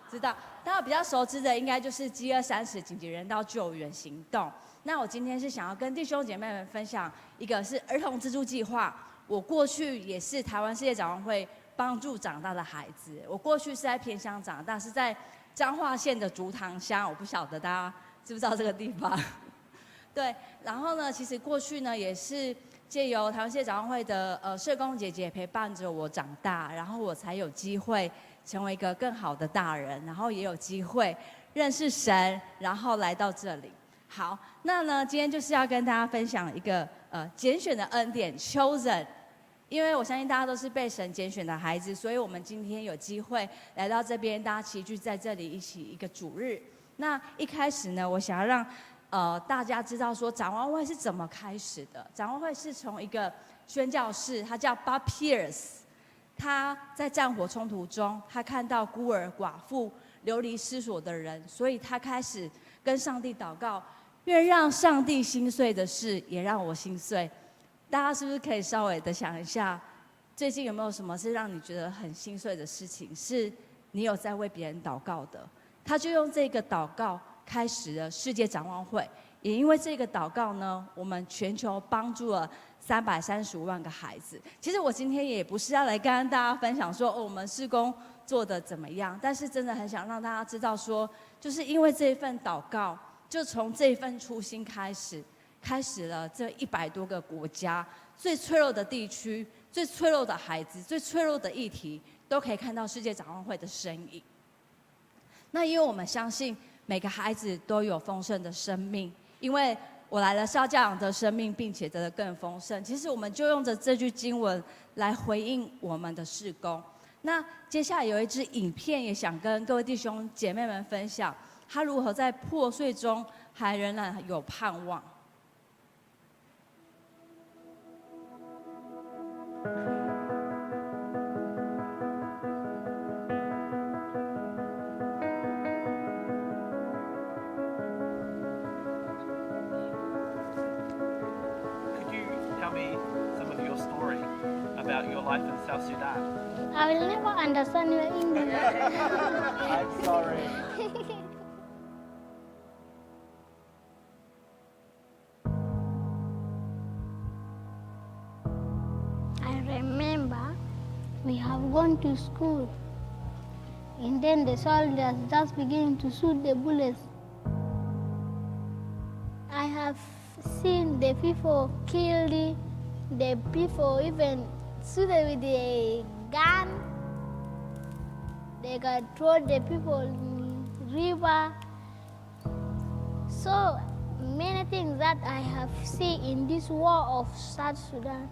知道，大家比较熟知的应该就是饥饿30紧急人道救援行动。那我今天是想要跟弟兄姐妹们分享一个是儿童资助计划。我过去也是台湾世界展望会帮助长大的孩子。我过去是在偏乡长大，是在彰化县的竹塘乡，我不晓得大家知不知道这个地方？对，然后呢，其实过去呢也是借由台湾世界展望会的社工姐姐陪伴着我长大，然后我才有机会成为一个更好的大人，然后也有机会认识神，然后来到这里。好，那呢，今天就是要跟大家分享一个拣选的恩典 ，chosen。因为我相信大家都是被神拣选的孩子，所以我们今天有机会来到这边，大家齐聚在这里一起一个主日。那一开始呢，我想要让大家知道说展望会是怎么开始的。展望会是从一个宣教士，他叫 Bob Pierce， 他在战火冲突中，他看到孤儿寡妇流离失所的人，所以他开始跟上帝祷告，愿让上帝心碎的事也让我心碎。大家是不是可以稍微的想一下，最近有没有什么是让你觉得很心碎的事情，是你有在为别人祷告的？他就用这个祷告开始了世界展望会，也因为这个祷告呢，我们全球帮助了335万个孩子。其实我今天也不是要来跟大家分享说我们事工做得怎么样，但是真的很想让大家知道说，就是因为这一份祷告，就从这一份初心开始了这100多个国家最脆弱的地区、最脆弱的孩子、最脆弱的议题，都可以看到世界展望会的身影。那因为我们相信每个孩子都有丰盛的生命，因为我来了是要叫养得生命，并且得的更丰盛。其实我们就用着这句经文来回应我们的事工。那接下来有一支影片，也想跟各位弟兄姐妹们分享，他如何在破碎中还仍然有盼望。Could you tell me some of your story about your life in South Sudan? I will never understand your English. I'm sorry. I remember we have gone to school, and then the soldiers just began to shoot the bullets. I have seen the people killed, the people even shoot with a gun. They got throw the people in river. So many things that I have seen in this war of South Sudan.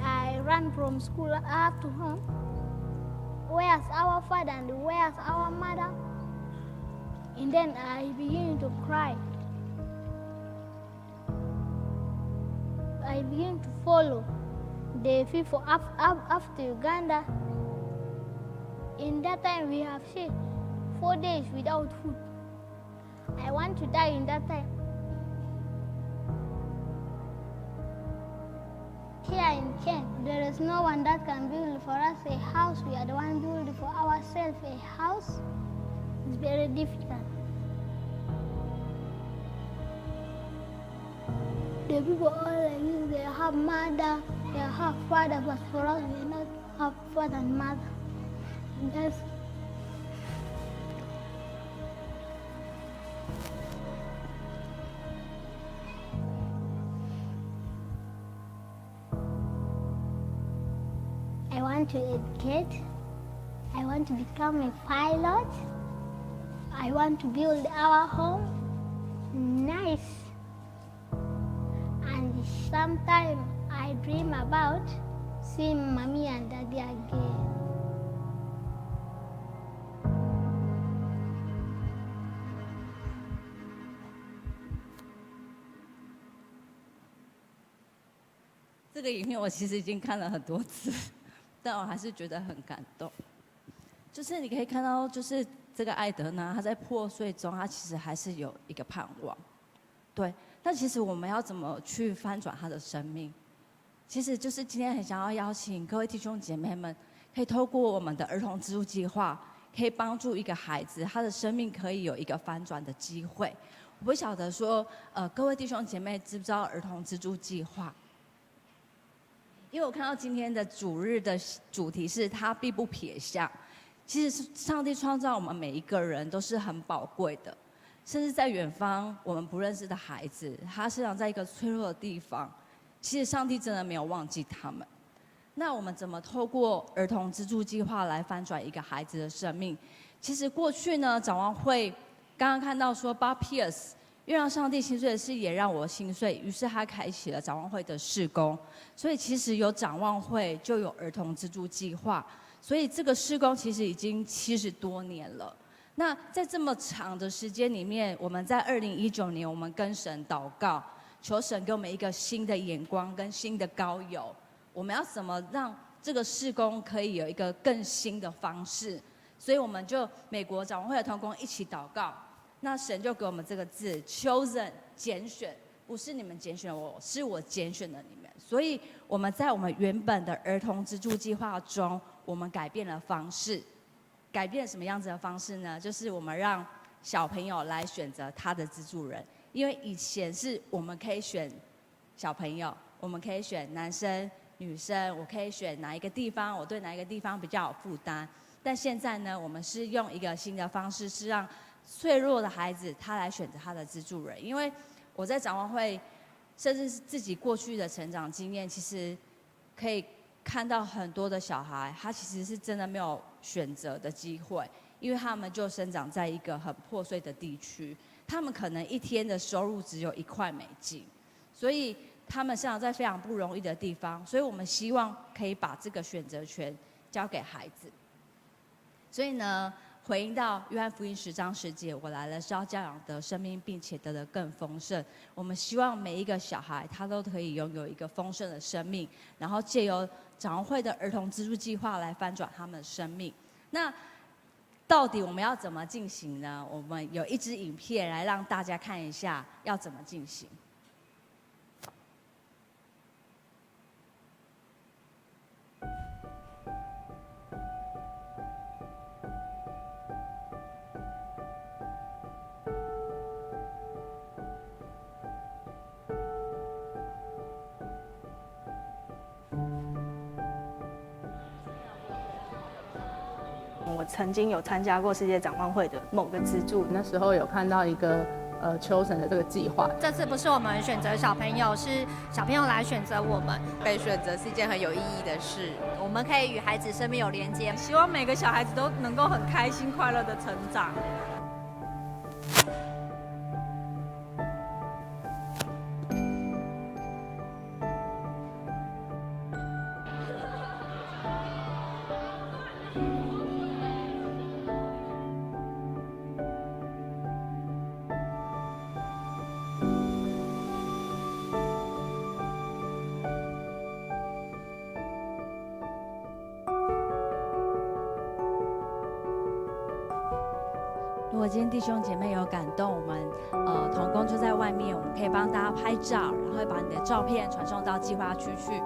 I ran from school up to home. Where's our father and where's our mother? And then I began to cry. I began to follow the people up to Uganda. In that time we have stayed 4 days without food. I want to die in that time. Here in Kenya, there is no one that can build for us a house. We are the one building for ourselves a house. It's very difficult. The people all like this, they have mother, they have father, but for us we not have father and mother. Yes. I want to educate. I want to become a pilot. I want to build our home nice. And sometimes I dream about seeing mommy and daddy again. "这个影片我其实已经看了很多次，但我还是觉得很感动。就是你可以看到，就是这个艾德呢，他在破碎中，他其实还是有一个盼望。对，但其实我们要怎么去翻转他的生命？其实就是今天很想要邀请各位弟兄姐妹们，可以透过我们的儿童资助计划，可以帮助一个孩子，他的生命可以有一个翻转的机会。我不晓得说，各位弟兄姐妹知不知道儿童资助计划？因为我看到今天的主日的主题是他必不撇下。其实上帝创造我们每一个人都是很宝贵的，甚至在远方我们不认识的孩子，他生长在一个脆弱的地方，其实上帝真的没有忘记他们。那我们怎么透过儿童资助计划来翻转一个孩子的生命？其实过去呢，展望会刚刚看到说 Bob Pierce 愿让上帝心碎的事也让我心碎，于是他开启了展望会的事工。所以其实有展望会就有儿童资助计划，所以这个事工其实已经70多年了。那在这么长的时间里面，我们在2019年，我们跟神祷告，求神给我们一个新的眼光跟新的高油。我们要怎么让这个事工可以有一个更新的方式？所以我们就美国展望会的同工一起祷告。那神就给我们这个字 chosen 拣选，不是你们拣选我，是我拣选了你们。所以我们在我们原本的儿童资助计划中，我们改变了方式。改变什么样子的方式呢？就是我们让小朋友来选择他的资助人，因为以前是我们可以选小朋友，我们可以选男生、女生，我可以选哪一个地方，我对哪一个地方比较有负担。但现在呢，我们是用一个新的方式，是让脆弱的孩子他来选择他的资助人。因为我在展望会，甚至是自己过去的成长经验，其实可以看到很多的小孩，他其实是真的没有选择的机会，因为他们就生长在一个很破碎的地区，他们可能一天的收入只有1块美金，所以他们生长在非常不容易的地方，所以我们希望可以把这个选择权交给孩子。所以呢，回应到约翰福音10章10节，我来了是要教养得生命，并且得的更丰盛。我们希望每一个小孩他都可以拥有一个丰盛的生命，然后借由长会的儿童资助计划来翻转他们的生命。那到底我们要怎么进行呢？我们有一支影片来让大家看一下要怎么进行。我曾经有参加过世界展望会的某个资助，那时候有看到一个秋神的这个计划。这次不是我们选择小朋友，是小朋友来选择我们。被选择是一件很有意义的事，我们可以与孩子生命有连接，希望每个小孩子都能够很开心快乐的成长。如果今天弟兄姐妹有感动，我们同工就在外面，我们可以帮大家拍照，然后会把你的照片传送到计划区去。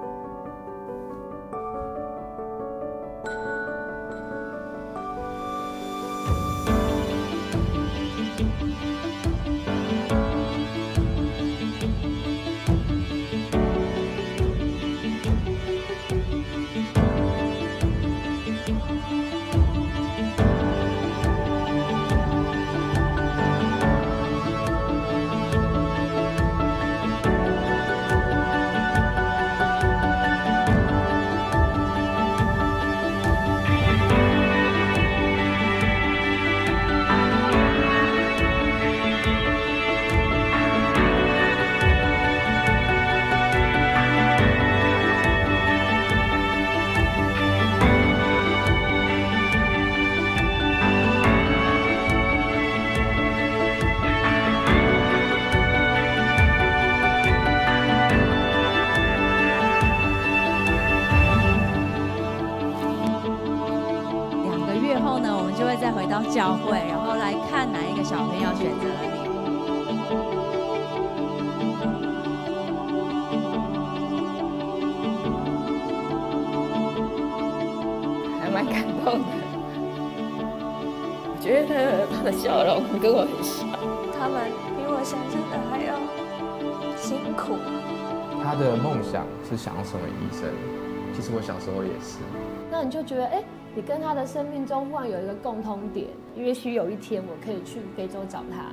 再回到教会，然后来看哪一个小朋友选择了你。还蛮感动的，我觉得他的笑容跟我很像。他们比我想象的还要辛苦。他的梦想是想要成为医生，其实我小时候也是。那你就觉得，你跟他的生命中忽然有一个共通点，也许有一天我可以去非洲找他。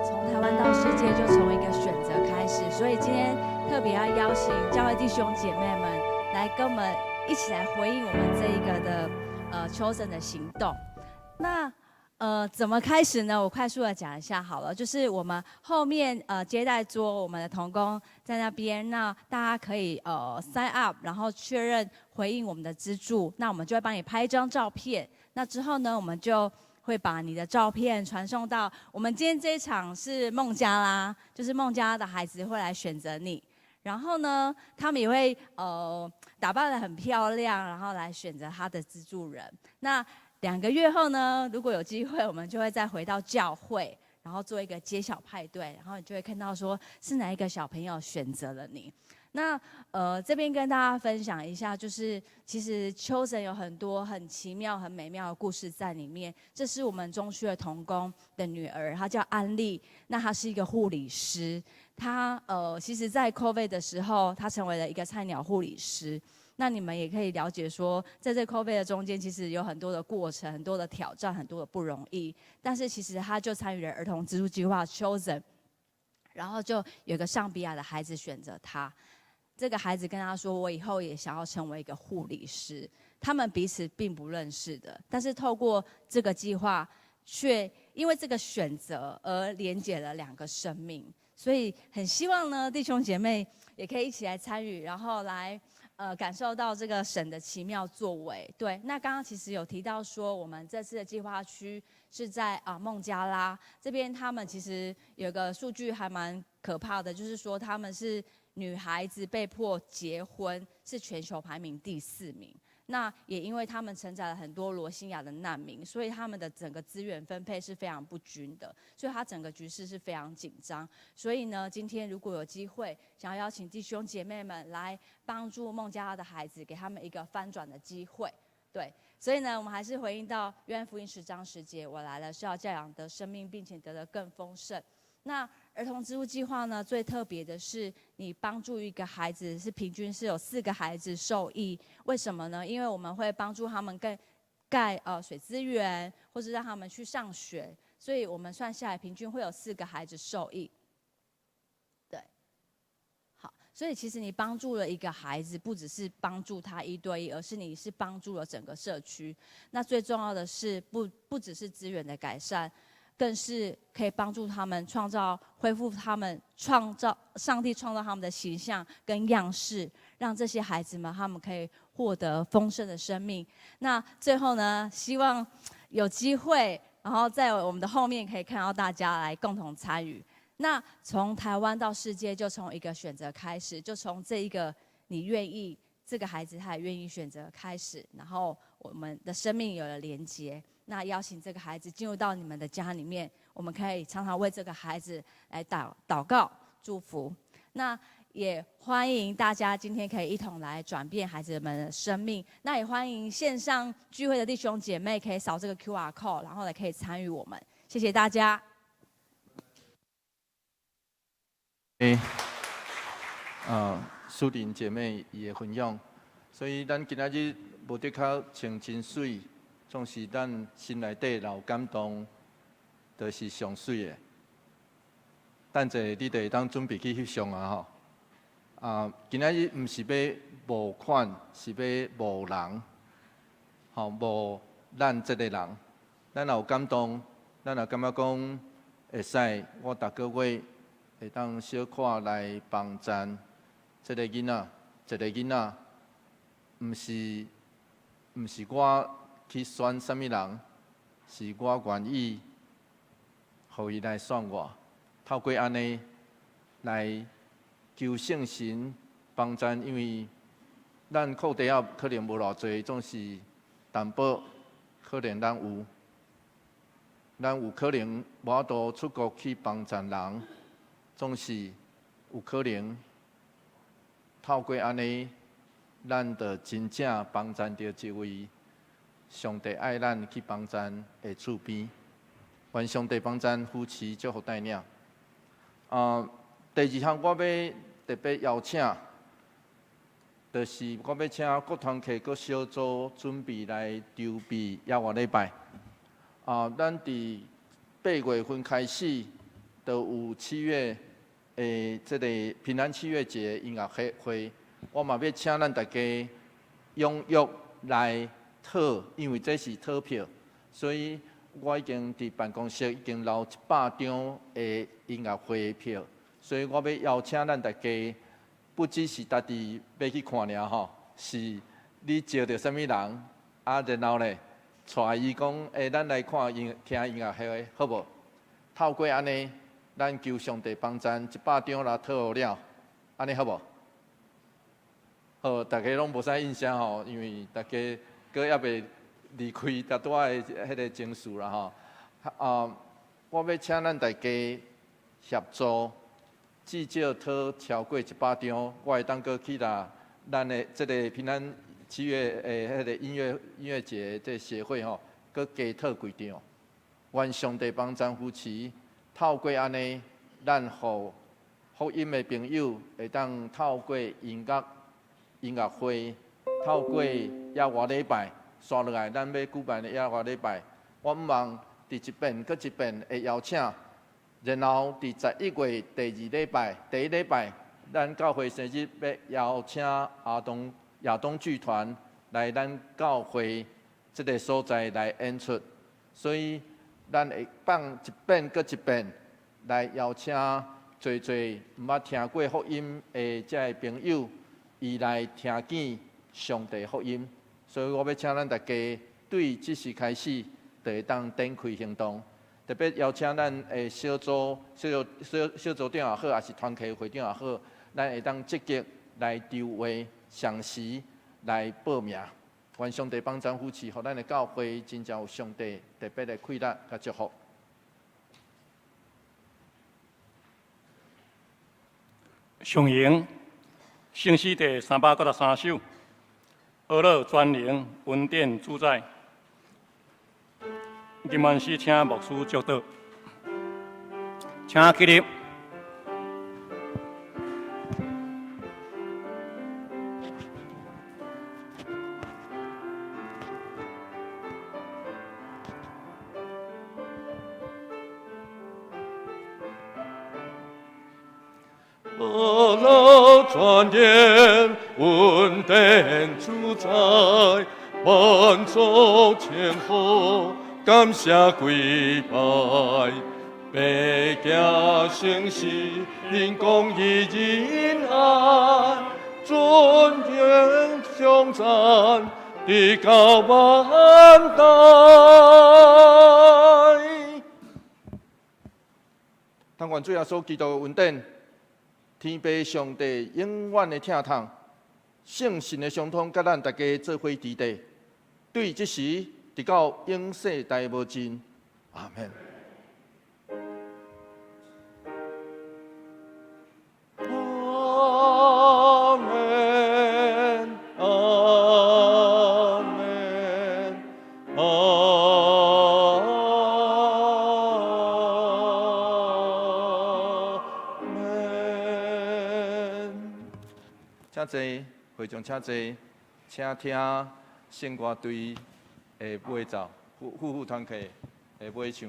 从台湾到世界，就从一个选择开始，所以今天特别要邀请教会弟兄姐妹们来跟我们一起来回应我们这一个的chosen的行动。那怎么开始呢？我快速的讲一下好了，就是我们后面接待桌，我们的同工在那边，那大家可以sign up， 然后确认回应我们的资助，那我们就会帮你拍一张照片。那之后呢，我们就会把你的照片传送到我们今天这一场是孟加拉，就是孟加拉的孩子会来选择你。然后呢，他们也会打扮得很漂亮，然后来选择他的资助人。那2个月后呢，如果有机会，我们就会再回到教会，然后做一个揭晓派对，然后你就会看到说是哪一个小朋友选择了你。那这边跟大家分享一下，就是其实Chosen有很多很奇妙、很美妙的故事在里面。这是我们中区的童工的女儿，她叫安利，那她是一个护理师。她其实在 COVID 的时候，她成为了一个菜鸟护理师。那你们也可以了解说，在这 COVID 的中间，其实有很多的过程、很多的挑战、很多的不容易。但是其实她就参与了儿童资助计划 Chosen， 然后就有一个上比亚的孩子选择她。这个孩子跟他说：“我以后也想要成为一个护理师。”他们彼此并不认识的，但是透过这个计划，却因为这个选择而连结了2个生命。所以很希望呢，弟兄姐妹也可以一起来参与，然后来感受到这个神的奇妙作为。对，那刚刚其实有提到说，我们这次的计划区是在孟加拉这边，他们其实有个数据还蛮可怕的，就是说他们是女孩子被迫结婚是全球排名第4名。那也因为他们承载了很多罗兴亚的难民，所以他们的整个资源分配是非常不均的，所以他整个局势是非常紧张。所以呢，今天如果有机会，想要邀请弟兄姐妹们来帮助孟加拉的孩子，给他们一个翻转的机会。对，所以呢，我们还是回应到约翰福音10章10节，我来了是要教养得生命，并且得得更丰盛。那儿童资助计划呢，最特别的是，你帮助一个孩子是平均是有4个孩子受益。为什么呢？因为我们会帮助他们盖水资源，或是让他们去上学，所以我们算下来平均会有4个孩子受益。对，好，所以其实你帮助了一个孩子，不只是帮助他1对1，而是你是帮助了整个社区。那最重要的是，不只是资源的改善。更是可以帮助他们恢复他们上帝创造他们的形象跟样式，让这些孩子们他们可以获得丰盛的生命。那最后呢，希望有机会，然后在我们的后面可以看到大家来共同参与。那从台湾到世界，就从一个选择开始，就从这一个你愿意，这个孩子他也愿意选择开始，然后我们的生命有了连结。那邀请这个孩子进入到你们的家里面，我们可以常常为这个孩子来祷告、祝福。那也欢迎大家今天可以一同来转变孩子们的生命。那也欢迎线上聚会的弟兄姐妹可以扫这个 QR code， 然后来可以参与我们。谢谢大家。苏玲姐妹伊的分享，所以咱今仔日无得靠穿真水。总是咱心内底有感动，就是上水的。等者你就会当准备去翕相啊吼。今仔日毋是要募款，是要募人，募咱这个人。咱也有感动，咱也感觉讲会使，我逐个月会当小可来帮赞这个囡仔，一个囡仔，毋是我。去选什么人，是我愿意，互伊来选我。透过安尼来求圣神帮咱，因为咱课底下可能无偌济，总是担保可能咱有可能无法度出国去帮助人，总是有可能透过安尼，咱就真正帮助到一位。上帝爱咱去帮咱的厝边，愿上帝帮咱夫妻祝福带领。第2项我要特别邀请，就是我要请各团体、各小组准备来筹备耶和华礼拜。咱伫8月份开始，就有7月这个平安7月节音乐会，我嘛要请咱大家踊跃来。因为这是套票，所以我已经伫办公室已经留100张的音乐会的票，所以我要邀请咱大家，不只是家己要去看尔吼，是你招到什么人，然后咧，带伊讲，咱来看听音乐会好无？透过安尼，咱求上帝帮咱100张啦套好了，安尼好无？好，大家拢无啥印象吼，因为大家。佫还袂离开大多的迄个情绪啦吼。我要请咱大家协助至少讨超过100张，我会当搁去啦。咱的这个平安7月迄个音乐节这协会吼，搁加讨几张。愿上帝帮咱夫妻透过安尼，咱互福音的朋友会当透过音乐会，透过野外礼拜，刷落来咱要举办的野外礼拜，我毋望伫一遍搁一遍会邀请，然后伫11月第2礼拜、第1礼拜，咱教会生日要邀请亚东剧团来咱教会这个所在来演出，所以咱会放一遍搁一遍来邀请侪毋捌听过福音的这朋友，伊来听见上帝福音。所以我要请咱大家对即时开始，就会当展开行动。特别邀请咱的小组长也好，也是团契会长也好，咱会当积极来筹划详时来报名。愿上帝帮咱夫妻，互咱的教会真正有上帝特别的快乐甲祝福。上行圣诗第393首，阿乐专灵恩典主宰。今晚是请牧师祝祷，请起立。阿乐专灵恩典主宰，万众前后。感谢跪拜，白家圣事，因公义仁爱，尊荣颂赞，地高万代。但愿主耶稣基督的恩典，天父上帝永远的疼痛，圣神的相通，甲咱大家做伙伫地，对即时。直到永世代无尽，阿门。阿门，阿门，阿门。请坐，会众请坐，请听圣歌队。尾奏，夫团契的尾唱。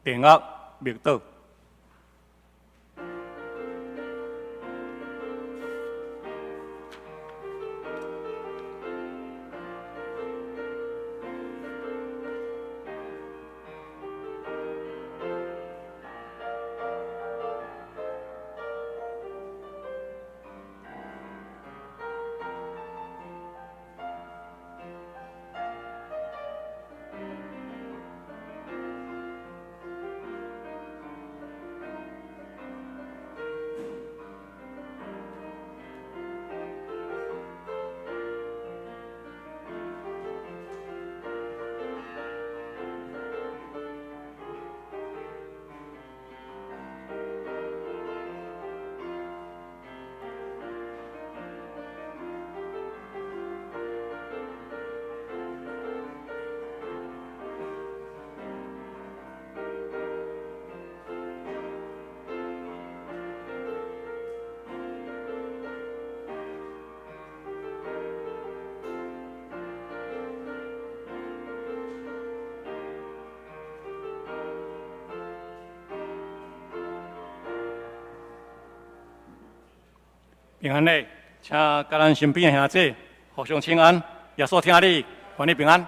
电乐密导。平安嘞，请甲咱身边的兄弟互相请安，耶稣听你，愿你平安。